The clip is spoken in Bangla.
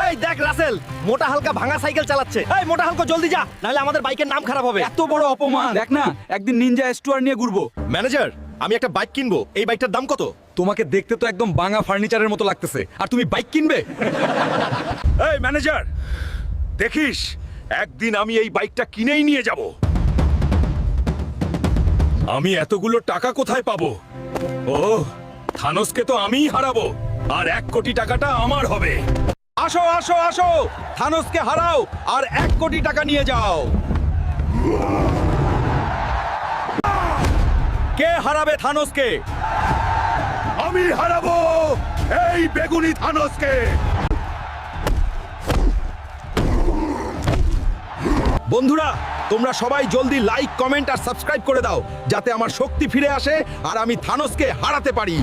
এই দেখ রাসেল, মোটা হালকা ভাঙা সাইকেল চালাচ্ছে। এই মোটা হালকা জলদি যা, নাহলে আমাদের বাইকের নাম খারাপ হবে। এত বড় অপমান! দেখ না, একদিন নিনজা স্টুয়ার নিয়ে ঘুরবো। ম্যানেজার, আমি একটা বাইক কিনবো, এই বাইকটার দাম কত? তোমাকে দেখতে তো একদম ভাঙা ফার্নিচারের মতো লাগতেছে, আর তুমি বাইক কিনবে? এই ম্যানেজার, দেখিস একদিন আমি এই বাইকটা কিনেই নিয়ে যাব। আমি এতগুলো টাকা কোথায় পাবো? ও, থানোসকে তো আমিই হারাবো, আর 1 কোটি টাকাটা আমার হবে। আসো আসো আসো, থানোসকে হারাও আর 1 কোটি টাকা নিয়ে যাও। কে হারাবে থানোসকে? আমি হারাবো এই বেগুনি থানোসকে। বন্ধুরা, তোমরা সবাই জলদি লাইক, কমেন্ট আর সাবস্ক্রাইব করে দাও, যাতে আমার শক্তি ফিরে আসে আর আমি থানোসকে হারাতে পারি।